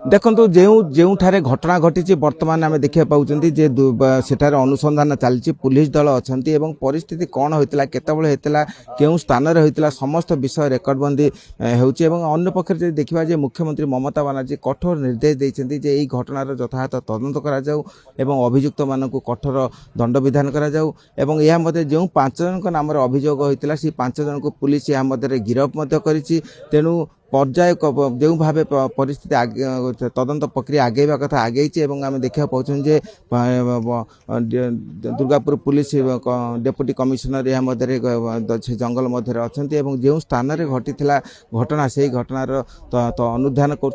देखो जो घटना घटी बर्तमान आम देखा पाँच सेठार अनुसंधान चलती पुलिस दल अच्छा परिस्थिति कौन होता केतबले होता क्यों स्थान होता समस्त विषय रेकर्डबंदी होन्न पक्षे देखा मुख्यमंत्री ममता बनर्जी कठोर निर्देश देते यही घटनार यथायथ तदंत कर अभियुक्त मान कठोर दंड विधान कर जो 5 जन नाम अभियोग होता से 5 जन को पुलिस या गिरफ तेणु पर्याय जो भाव परिस्थिति तदंत प्रक्रिया आगेवा कथा आगे आम देखा पाँच दुर्गापुर पुलिस डेपुटी कमिशनर यह जंगल मध्य अच्छा जो स्थान में घटी घटना से घटनार अनुधान कर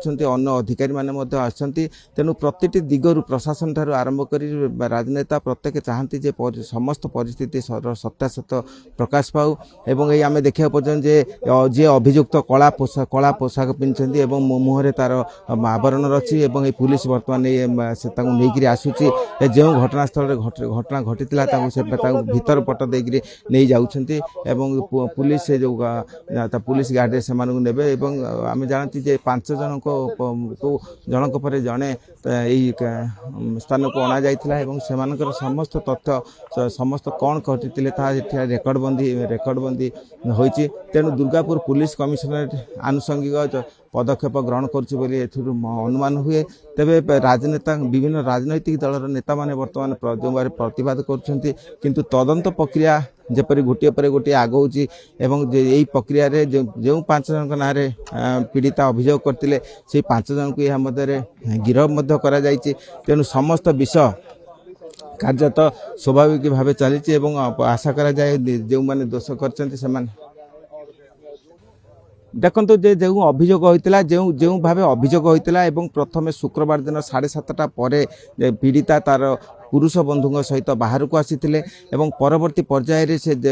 अधिकारी मैंने तेणु प्रति दिगरु प्रशासन ठार आरंभ कर राजनेता प्रत्येक चाहती समस्त परिस्थिति सत्यासत प्रकाश पाऊ एवं आम देखा पर्यटन जे अभियुक्त कला पोशाक पिंधि मुहरे तार आवरण अच्छी पुलिस बर्तमान नहीं आसूची जो घटनास्थल घटना घटी भीतर पट देकर नहीं जाऊँच पुलिस जो पुलिस गाड़ी से ने आम जानती 5 जन को जनक पर जड़े यही स्थान को अणा जाता समस्त तथ्य समस्त कौन घटी रेकर्डबंदी होती तेणु दुर्गापुर पुलिस कमिशनरेट आनुषंगिक पदक्षेप ग्रहण कर अनुमान हुए तेरे राजनेता विभिन्न राजनैतिक दलर नेता माने वर्तमान जो प्रतिवाद कर तदंत प्रक्रिया जपरी गोटे पर गोटे आगौची यही प्रक्रिया रे जो 5 जन ना पीड़िता अभियोग करते से 5 जन को यह गिरफ तेणु समस्त विषय कार्यत स्वाभाविक भाव चली आशा करा जाए जो माने दोष कर देखो जो अभियोग होता जो भाव अभियोग होता प्रथम शुक्रवार दिन 7:30 पर पीड़िता तार पुरुष बंधु सहित बाहर को आसी परवर्ती पर्यायर से जो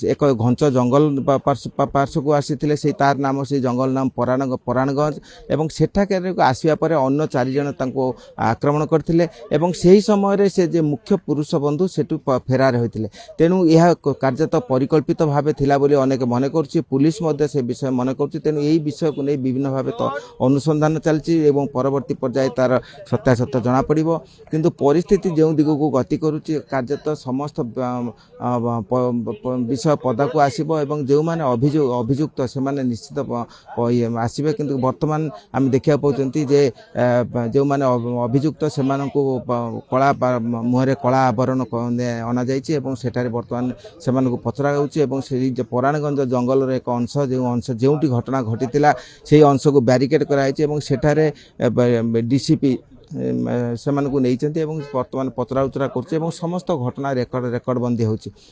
एक घंच जंगल पार्श्व को आसी से तार नाम से जंगल नाम पराणगंज सेठाक आसवा पर अन्य 4 जन आक्रमण करते से ही समय से मुख्य पुरुष बंधु सेठू फेरार होते तेणु यह कार्यत परिकल्पित भाव थिला बोली अनेक मन कर पुलिस से विषय मन कर तेणु यही विषय को नहीं विभिन्न भाव अनुसंधान चलती परवर्ती पर्याय तार सत्यासत्य जना पड़ किंतु परिस्थिति जो दिग को गति करुच्ची कार्यत समस्त विषय पदा को आसो जो मैंने अभियुक्त से निश्चित आसवे किंतु वर्तमान आम देखा पाँच जो मैंने अभियुक्त से कला मुहरे कला आवरण अणा जाठार बर्तमान से पचरा से पराणगंज जंगल एक अंश जो घटना घटी से अंश को ब्यारिकेड कराई डीसीपी से नहीं बर्तमान पचरा उचरा कर समस्त घटना रेकर्डबंदी होची।